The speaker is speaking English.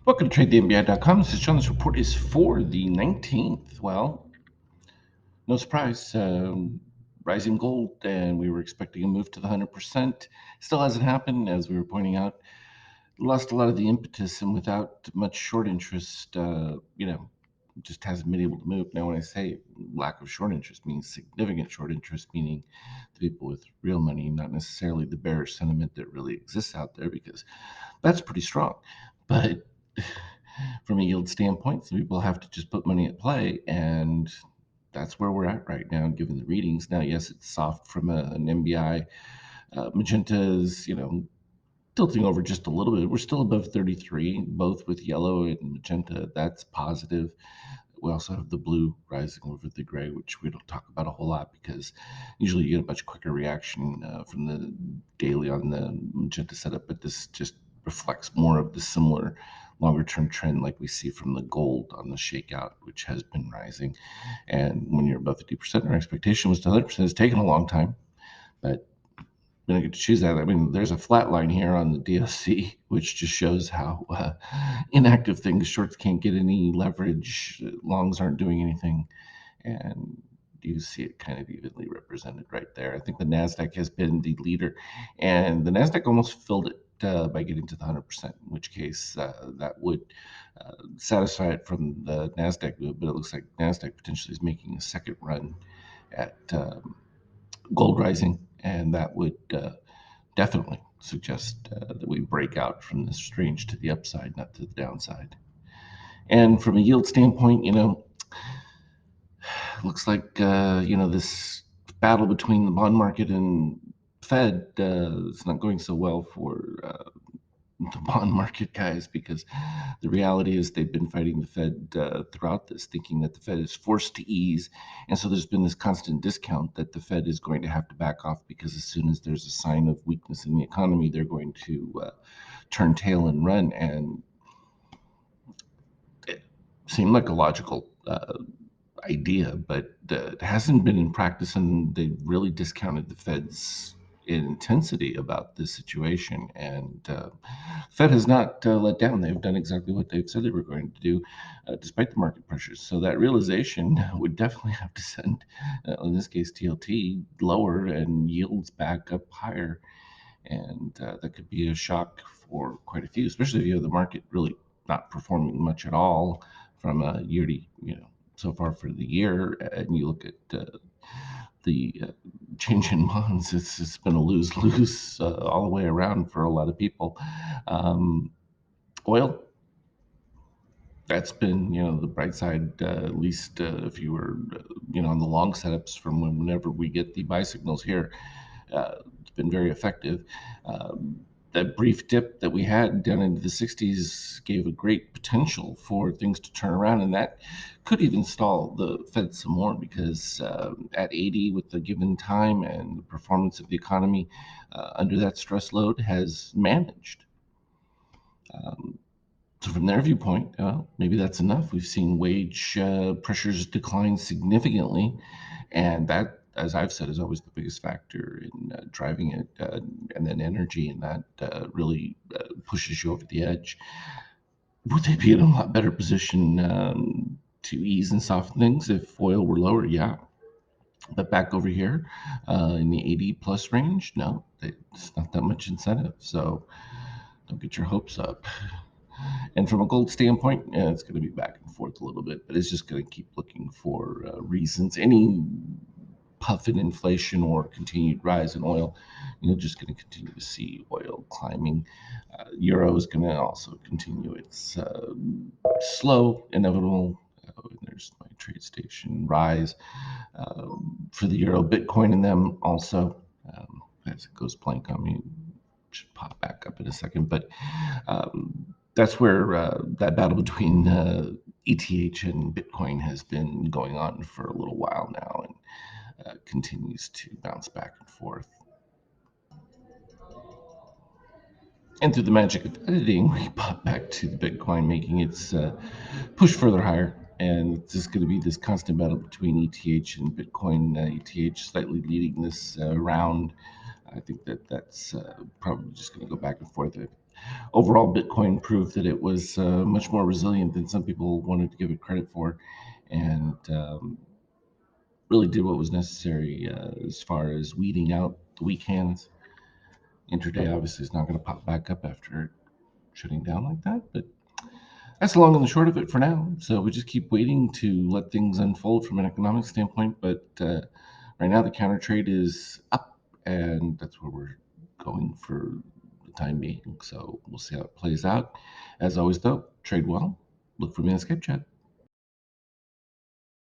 Welcome to TradeTheNBI.com. This is John. This report is for the 19th. Well, no surprise. Rising gold, and we were expecting a move to the 100%. Still hasn't happened, as we were pointing out. Lost a lot of the impetus, and without much short interest, just hasn't been able to move. Now, when I say lack of short interest, means significant short interest, meaning the people with real money, not necessarily the bearish sentiment that really exists out there, because that's pretty strong. But from a yield standpoint, some people have to just put money at play, and that's where we're at right now, given the readings. Now, yes, it's soft from an MBI. Magenta is, tilting over just a little bit. We're still above 33, both with yellow and magenta. That's positive. We also have the blue rising over the gray, which we don't talk about a whole lot because usually you get a much quicker reaction from the daily on the magenta setup, but this just reflects more of the similar longer term trend like we see from the gold on the shakeout, which has been rising. And when you're above 50%, our expectation was to 100%. It's taken a long time, but we don't get to choose that. I mean, there's a flat line here on the DOC, which just shows how inactive things. Shorts can't get any leverage. Longs aren't doing anything, and you see it kind of evenly represented right there. I think the Nasdaq has been the leader, and the Nasdaq almost filled it by getting to the 100%. In which case, that would satisfy it from the Nasdaq move. But it looks like Nasdaq potentially is making a second run at gold rising, and that would definitely suggest that we break out from this range to the upside, not to the downside. And from a yield standpoint, looks like this battle between the bond market and Fed is not going so well for the bond market guys, because the reality is they've been fighting the Fed throughout this, thinking that the Fed is forced to ease. And so there's been this constant discount that the Fed is going to have to back off, because as soon as there's a sign of weakness in the economy, they're going to turn tail and run. And it seemed like a logical idea, but it hasn't been in practice, and they really discounted the Fed's intensity about this situation. And Fed has not let down. They've done exactly what they've said they were going to do, despite the market pressures. So that realization would definitely have to send, in this case, TLT lower and yields back up higher. And that could be a shock for quite a few, especially if you have the market really not performing much at all from a year to, so far for the year. And you look at the change in bonds, it's been a lose lose all the way around for a lot of people. Oil, that's been the bright side, at least if you were on the long setups from whenever we get the buy signals here. It's been very effective. That brief dip that we had down into the 60s gave a great potential for things to turn around, and that could even stall the Fed some more, because at 80, with the given time and the performance of the economy under that stress load, has managed. Um, so from their viewpoint, maybe that's enough. We've seen wage pressures decline significantly, and that, as I've said, is always the biggest factor in driving it. And then energy, and that really pushes you over the edge. Would they be in a lot better position to ease and soften things if oil were lower? Yeah. But back over here in the 80 plus range, no, it's not that much incentive. So don't get your hopes up. And from a gold standpoint, it's going to be back and forth a little bit, but it's just going to keep looking for reasons. Any puff in inflation or continued rise in oil, you're just going to continue to see oil climbing. Euro is going to also continue its slow, inevitable. There's my TradeStation rise for the euro. Bitcoin in them also, as it goes plank on me, should pop back up in a second. But that's where that battle between ETH and Bitcoin has been going on for a little while now, and continues to bounce back and forth. And through the magic of editing, we pop back to the Bitcoin, making its push further higher. And it's just going to be this constant battle between ETH and Bitcoin. ETH slightly leading this round. I think that's probably just going to go back and forth. overall, Bitcoin proved that it was much more resilient than some people wanted to give it credit for, and really did what was necessary as far as weeding out the weak hands. Intraday obviously is not going to pop back up after shutting down like that, but that's the long and the short of it for now. So we just keep waiting to let things unfold from an economic standpoint. But right now, the counter trade is up, and that's where we're going for the time being. So we'll see how it plays out. As always, though, trade well. Look for me in Escape Chat.